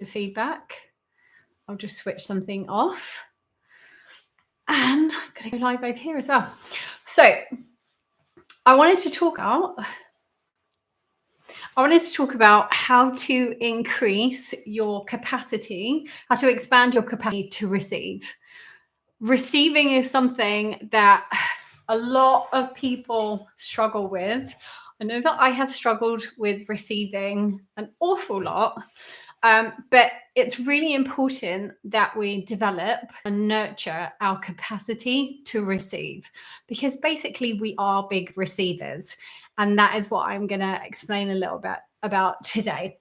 the feedback. I'll just switch something off. And I'm going to go live over here as well. So I wanted to talk about how to increase your capacity, how to expand your capacity to receive. Receiving is something that a lot of people struggle with. I know that I have struggled with receiving an awful lot, but it's really important that we develop and nurture our capacity to receive, because basically we are big receivers. And that is what I'm going to explain a little bit about today.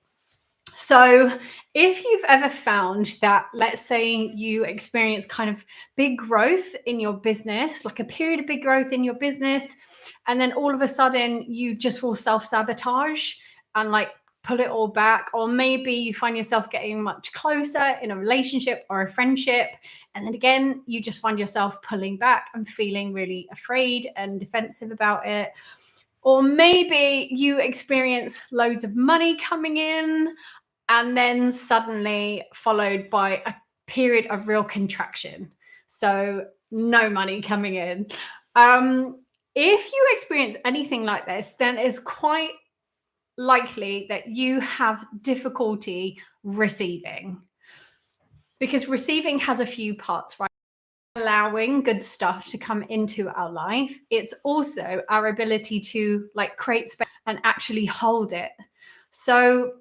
So if you've ever found that, let's say you experience kind of big growth in your business, like a period of big growth in your business, and then all of a sudden you just will self-sabotage and like pull it all back, or maybe you find yourself getting much closer in a relationship or a friendship, and then again you just find yourself pulling back and feeling really afraid and defensive about it. Or maybe you experience loads of money coming in and then suddenly followed by a period of real contraction. So no money coming in. If you experience anything like this, then it's quite likely that you have difficulty receiving, because receiving has a few parts, right? Allowing good stuff to come into our life. It's also our ability to like create space and actually hold it. So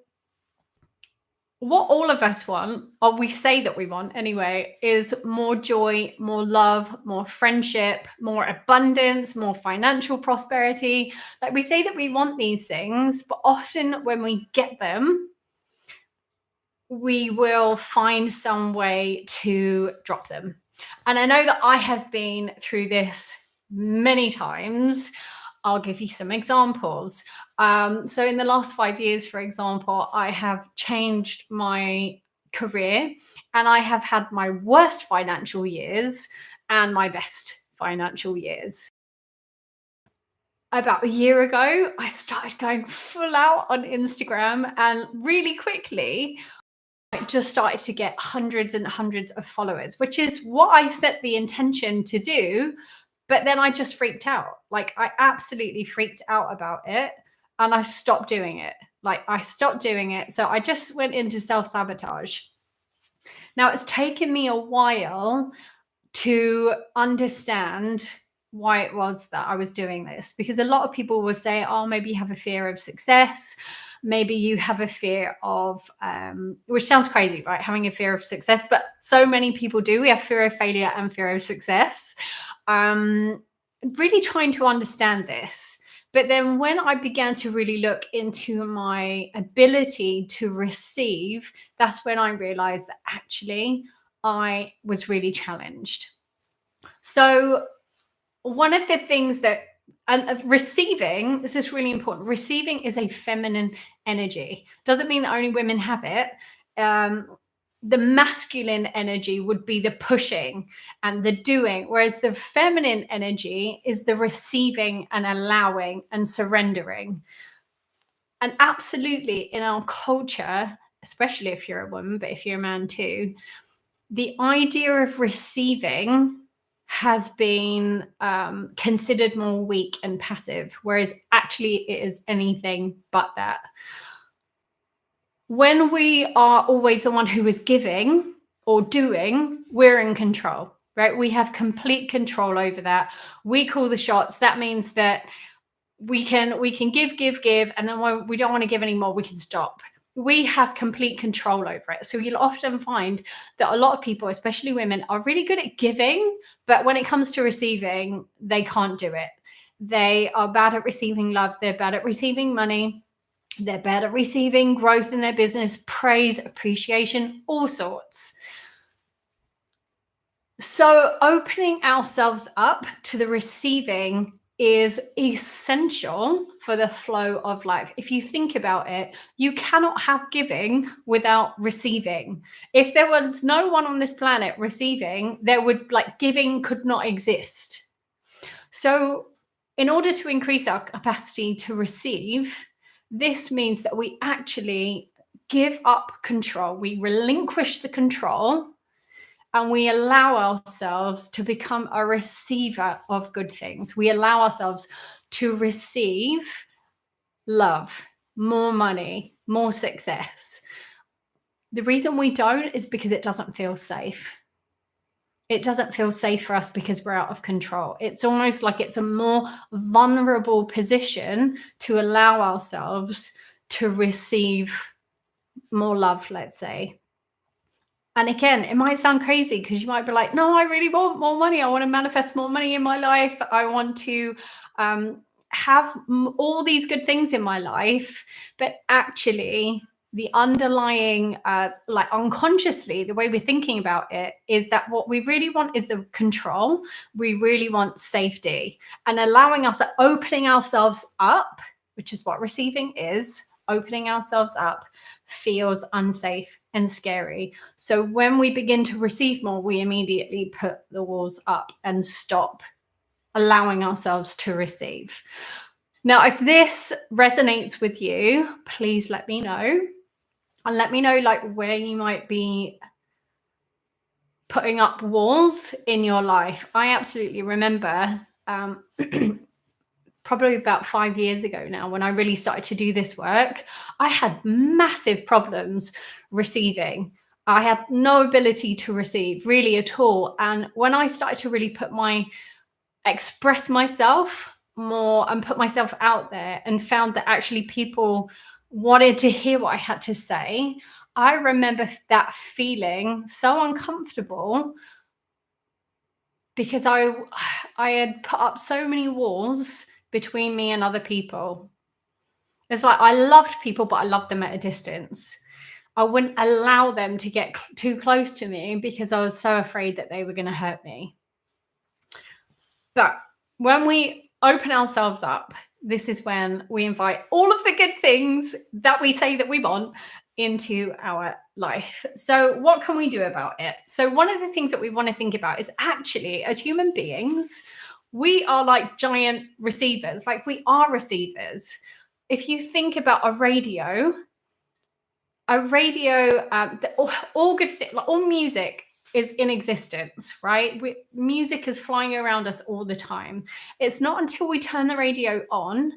what all of us want, or we say that we want anyway, is more joy, more love, more friendship, more abundance, more financial prosperity. Like, we say that we want these things, but often when we get them, we will find some way to drop them. And I know that I have been through this many times. I'll give you some examples. So in the last 5 years, for example, I have changed my career, and I have had my worst financial years and my best financial years. About a year ago, I started going full out on Instagram, and really quickly, I just started to get hundreds and hundreds of followers, which is what I set the intention to do. But then I just freaked out. Like, I absolutely freaked out about it, and I stopped doing it. So I just went into self-sabotage. Now, it's taken me a while to understand why it was that I was doing this, because a lot of people will say, oh, maybe you have a fear of success. Maybe you have a fear of, which sounds crazy, right? Having a fear of success, but so many people do. We have fear of failure and fear of success. Really trying to understand this. But then when I began to really look into my ability to receive, that's when I realized that actually I was really challenged. So one of the things that, and receiving, this is really important. Receiving is a feminine energy. Doesn't mean that only women have it. The masculine energy would be the pushing and the doing, whereas the feminine energy is the receiving and allowing and surrendering. And absolutely, in our culture, especially if you're a woman, but if you're a man too, the idea of receiving has been considered more weak and passive, whereas actually it is anything but that. When we are always the one who is giving or doing, we're in control, right? We have complete control over that. We call the shots. That means that we can give, and then when we don't want to give anymore, we can stop. We have complete control over it. So you'll often find that a lot of people, especially women, are really good at giving, but when it comes to receiving, they can't do it. They are bad at receiving love. They're bad at receiving money. They're bad at receiving growth in their business, praise, appreciation, all sorts. So opening ourselves up to the receiving is essential for the flow of life. If you think about it, you cannot have giving without receiving. If there was no one on this planet receiving, giving could not exist. So in order to increase our capacity to receive, this means that we actually give up control. We relinquish the control and we allow ourselves to become a receiver of good things. We allow ourselves to receive love, more money, more success. The reason we don't is because it doesn't feel safe. It doesn't feel safe for us because we're out of control. It's almost like it's a more vulnerable position to allow ourselves to receive more love, let's say. And again, it might sound crazy because you might be like, no, I really want more money. I want to manifest more money in my life. I want to have all these good things in my life. But actually, the underlying, like unconsciously, the way we're thinking about it is that what we really want is the control. We really want safety, and allowing us, opening ourselves up, which is what receiving is. Opening ourselves up feels unsafe and scary. So when we begin to receive more, we immediately put the walls up and stop allowing ourselves to receive. Now, if this resonates with you, please let me know. And let me know like where you might be putting up walls in your life. I absolutely remember probably about 5 years ago now, when I really started to do this work, I had massive problems receiving. I had no ability to receive really at all. And when I started to really express myself more and put myself out there and found that actually people wanted to hear what I had to say, I remember that feeling so uncomfortable because I had put up so many walls between me and other people. It's like I loved people, but I loved them at a distance. I wouldn't allow them to get too close to me because I was so afraid that they were going to hurt me. But when we open ourselves up, this is when we invite all of the good things that we say that we want into our life. So what can we do about it? So one of the things that we want to think about is actually, as human beings, we are like giant receivers. Like we are receivers. If you think about a radio, all good things, like all music is in existence, right? Music is flying around us all the time. It's not until we turn the radio on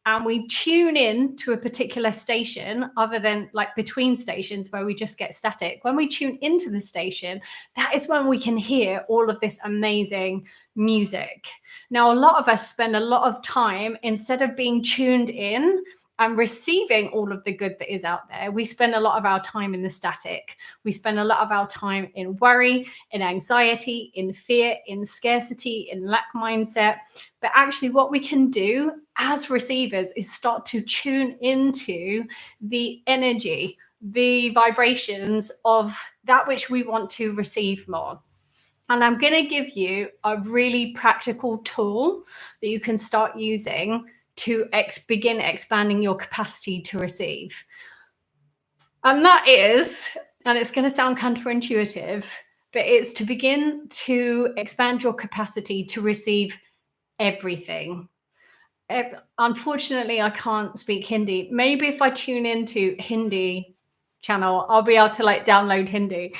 and we tune in to a particular station, other than like between stations where we just get static. When we tune into the station, that is when we can hear all of this amazing music. Now, a lot of us spend a lot of time, instead of being tuned in and receiving all of the good that is out there, we spend a lot of our time in the static. We spend a lot of our time in worry, in anxiety, in fear, in scarcity, in lack mindset. But actually what we can do as receivers is start to tune into the energy, the vibrations of that which we want to receive more. And I'm going to give you a really practical tool that you can start using to begin expanding your capacity to receive. And that is, and it's going to sound counterintuitive, but it's to begin to expand your capacity to receive everything. Unfortunately, I can't speak Hindi. Maybe if I tune into Hindi channel, I'll be able to like download Hindi.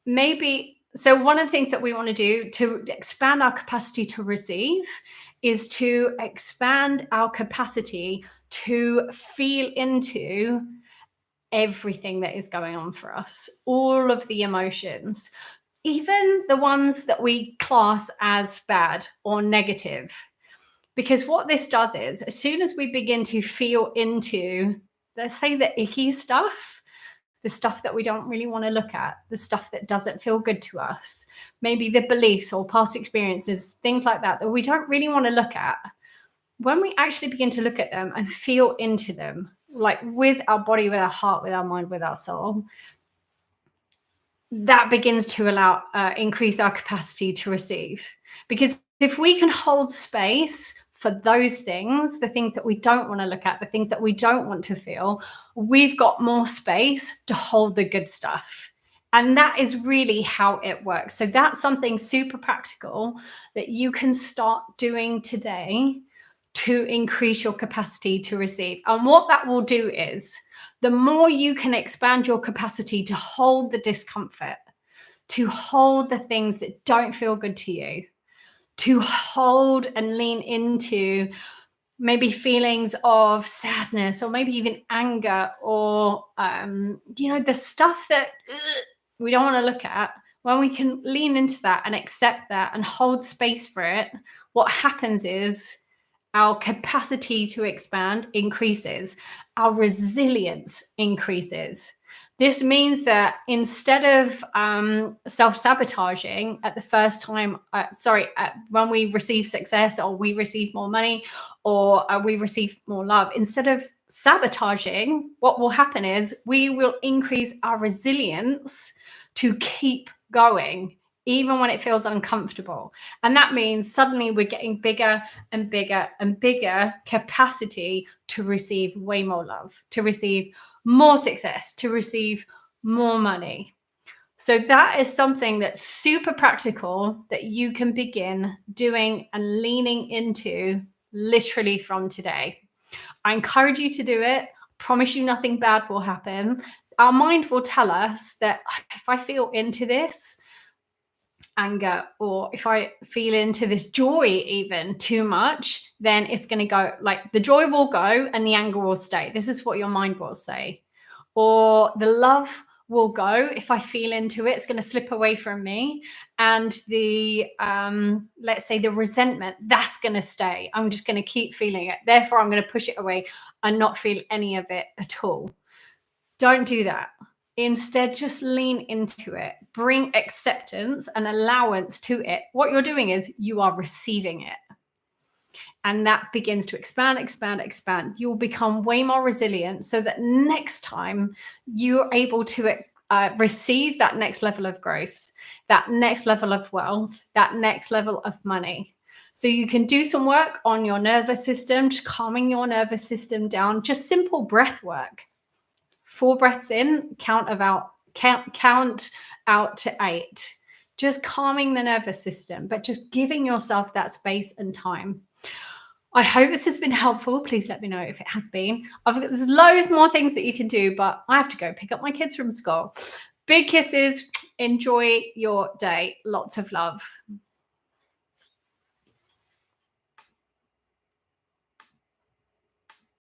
Maybe. So one of the things that we want to do to expand our capacity to receive is to expand our capacity to feel into everything that is going on for us, all of the emotions, even the ones that we class as bad or negative. Because what this does is, as soon as we begin to feel into, let's say, the icky stuff, the stuff that we don't really want to look at, the stuff that doesn't feel good to us, maybe the beliefs or past experiences, things like that we don't really want to look at. When we actually begin to look at them and feel into them, like with our body, with our heart, with our mind, with our soul, that begins to increase our capacity to receive. Because if we can hold space for those things, the things that we don't want to look at, the things that we don't want to feel, we've got more space to hold the good stuff. And that is really how it works. So that's something super practical that you can start doing today to increase your capacity to receive. And what that will do is the more you can expand your capacity to hold the discomfort, to hold the things that don't feel good to you, to hold and lean into maybe feelings of sadness or maybe even anger or the stuff that we don't want to look at. When we can lean into that and accept that and hold space for it, what happens is our capacity to expand increases, our resilience increases. This means that instead of self-sabotaging at the first time, when we receive success or we receive more money or we receive more love, instead of sabotaging, what will happen is we will increase our resilience to keep going, even when it feels uncomfortable. And that means suddenly we're getting bigger and bigger and bigger capacity to receive way more love, to receive more success, to receive more money. So that is something that's super practical that you can begin doing and leaning into literally from today. I encourage you to do it. I promise you nothing bad will happen. Our mind will tell us that if I feel into this anger, or if I feel into this joy even too much, then it's going to go, like, the joy will go and the anger will stay. This is what your mind will say. Or the love will go. If I feel into it, it's going to slip away from me. And the let's say the resentment, that's going to stay. I'm just going to keep feeling it. Therefore, I'm going to push it away and not feel any of it at all. Don't do that. Instead, just lean into it. Bring acceptance and allowance to it. What you're doing is you are receiving it. And that begins to expand, expand, expand. You'll become way more resilient so that next time you're able to receive that next level of growth, that next level of wealth, that next level of money. So you can do some work on your nervous system, just calming your nervous system down, just simple breath work. 4 breaths in, count out to 8. Just calming the nervous system, but just giving yourself that space and time. I hope this has been helpful. Please let me know if it has been. There's loads more things that you can do, but I have to go pick up my kids from school. Big kisses. Enjoy your day. Lots of love.